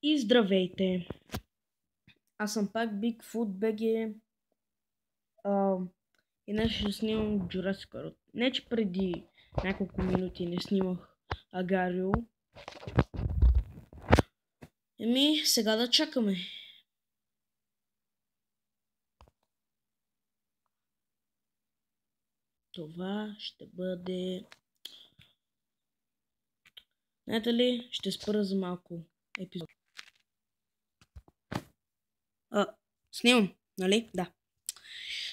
И здравейте! Аз съм пак Bigfoot BG а, и днес ще снимам Jurassic World. Не, че преди няколко минути не снимах Агарио. Сега да чакаме. Това ще бъде... Знаете ли, ще спра за малко епизод. Снимам, нали? Да.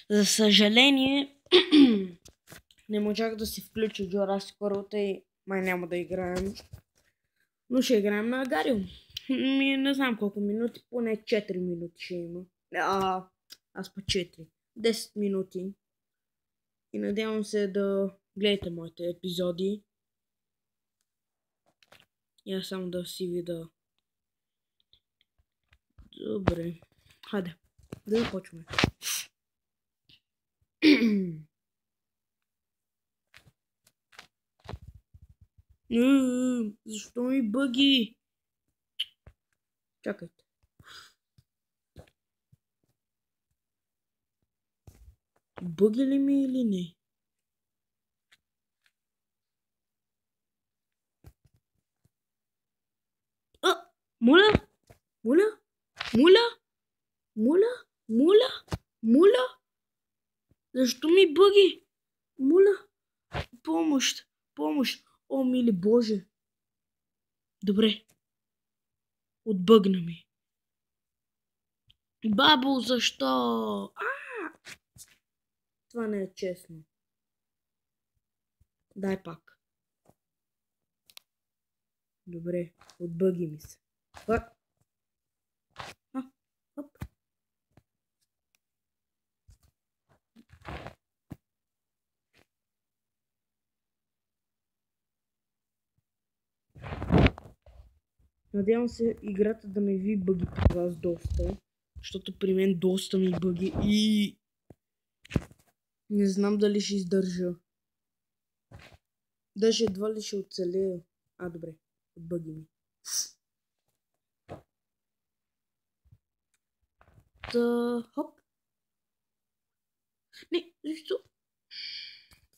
За съжаление, не можах да си включа Jurassic World и май няма да играем. Но ще играем на Агарио. Не знам колко минути, поне 4 минути ще има. Аз по 4. 10 минути. И надявам се да гледате моите епизоди. И аз само да си видя. Добре. Хайде. Да започваме. Защо ми бъги? Чакайте. Бъги ли ми или не? Моля? Моля? Моля? Моля? Моля? Моля? Защо ми бъги? Моля? Помощ! Помощ! О, мили Боже! Добре. Отбъгна ми. Бабо, защо? Това не е честно. Дай пак. Добре, отбъги ми се. Оп. Надявам се играта да не ви бъги при вас доста, защото при мен доста ми бъги и не знам дали ще издържа. Даже едва ли ще оцелея. Добре, отбъги ми. Хоп. Не, защо?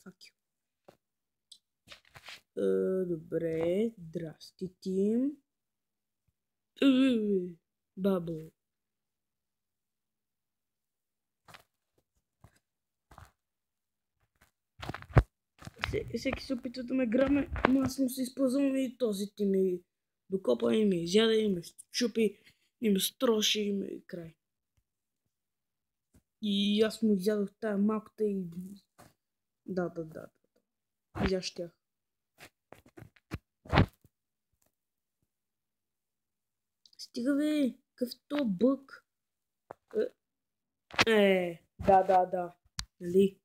Fuck you. Добре, здрасти ти. Бабо. Всеки се опитва да ме грабне, но аз му се използвам и този ти ми докопа и ме изяде, и ме щупи, и ме строши, и ме край. И аз му изядох тая малката и... Да. Изящях. Стига бе, какъв то бък. Да. Нали?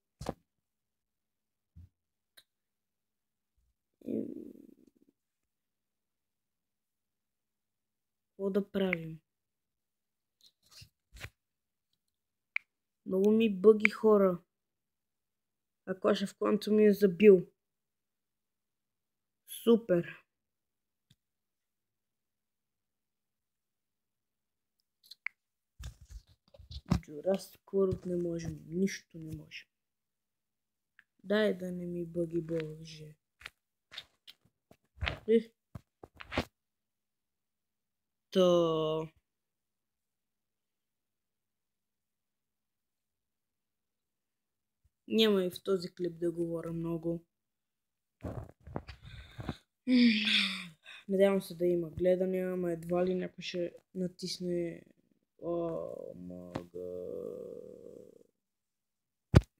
Какво да правим? Много ми бъги хора. А Clash of Clans ми е забил. Супер. Jurassic World не можем. Нищо не можем. Дай да не ми бъги, Боже. Няма и в този клип да говоря много. Надявам се да има гледания, ама едва ли някой ще натисне...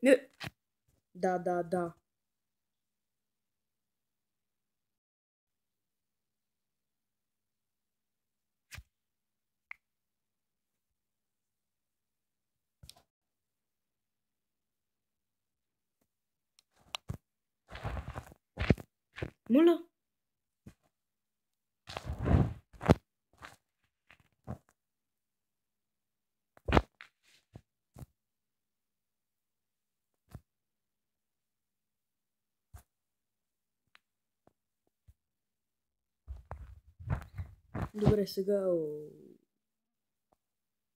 Не. Да. Моля. Добре, сега...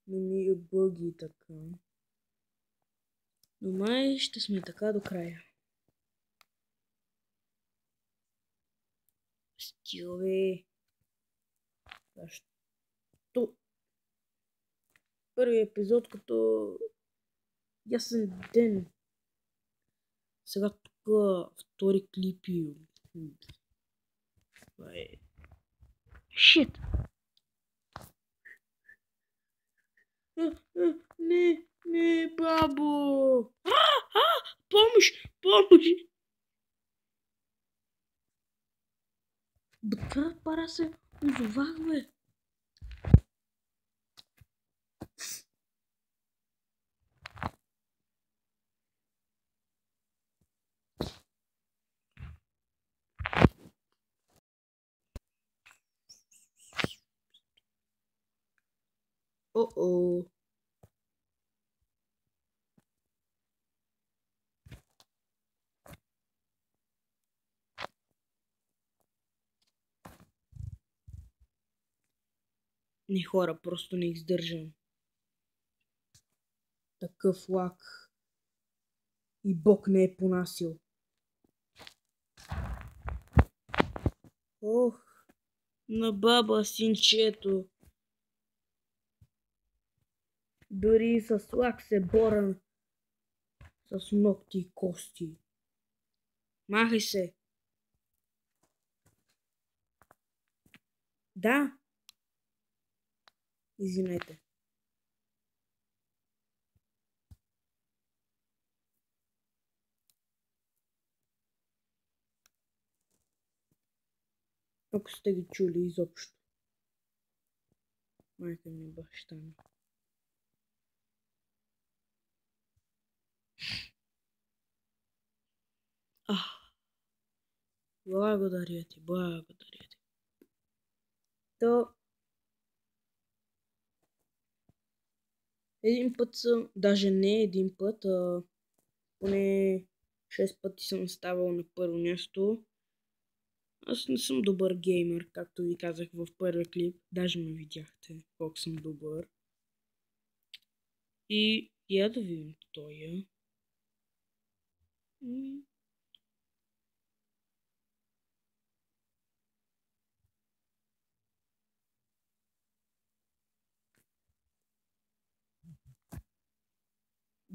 Не ми е бъги така. Но май ще сме така до края. Стилове. Защо? Първи епизод като ясен ден. Сега тук втори клипи. Това е... Шит! Не, бабо! Помощ! Как пара се озовах, бе? О-о! Не, хора, просто не издържам. Такъв лак. И Бог не е понасил. Ох, на баба синчето. Дори с лак се боря с ногти и кости. Махай се. Да. Извинете. Ако сте ги чули изобщо. Майка ми, баща ми. Благодаря ти. То един път съм, даже не един път, поне 6 пъти съм ставал на първо място. Аз не съм добър геймер, както ви казах в първия клип. Даже ме видяхте колко съм добър. И я да видим тоя.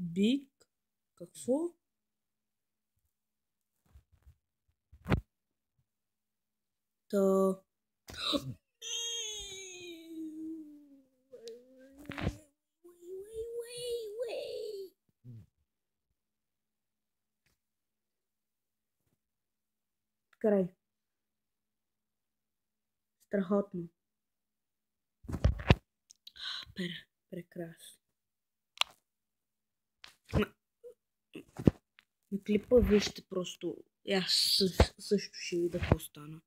Биг? Какво? Та... Край. Страхотно. Прекрасно. На клипа вижте просто. Аз също ще видя какво стана.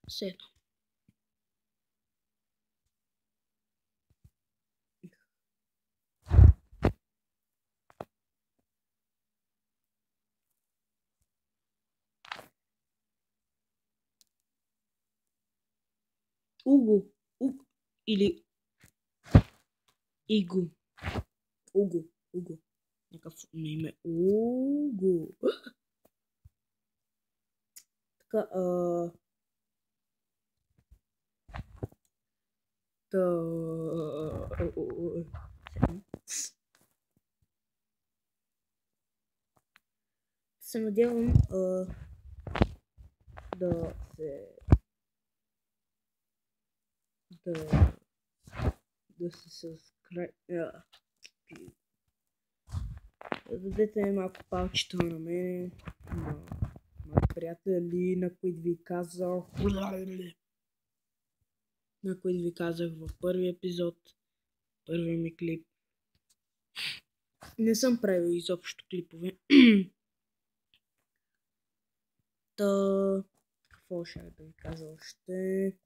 Седно. Уго. Или Иго. Уго. Някакъв на име. Уго. Така, се надявам да се subscribe. Да дадете малко палчета на мен, на моите приятели, на които ви казах в първи епизод, първи ми клип. Не съм правил изобщо клипове. Какво ще да ви кажа още?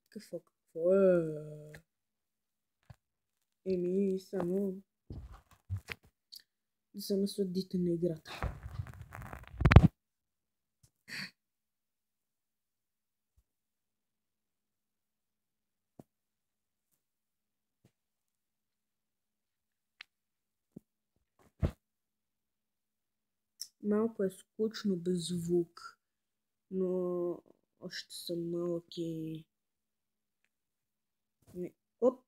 Какво е? Само да се насладите на играта. Малко е скучно без звук, но още съм малък и... Оп!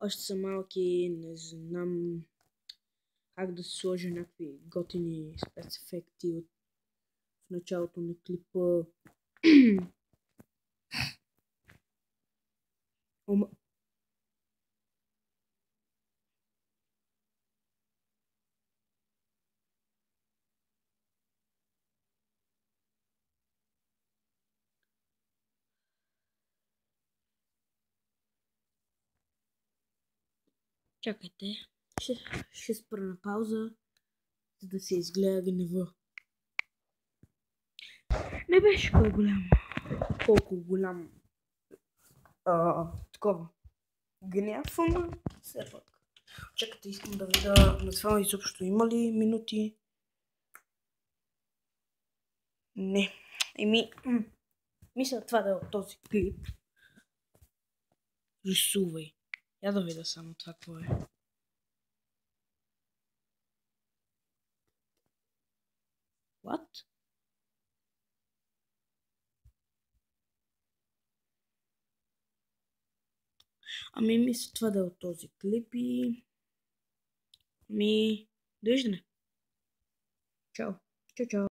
Още съм малък и не знам как да се сложа някакви готини спецефекти в началото на клипа. Чакайте, ще спра на пауза, за да се изгледа гнева. Не беше кой голям. Колко голям. Такова. Гняв, ама все пак. Чакайте, искам да видя на това изобщо има ли минути. Не. Мисля това да е от този клип. Рисувай. Я да видя само това какво е. What? Ами мисля това да е от този клип и... Довиждане. Чао. Чао, чао.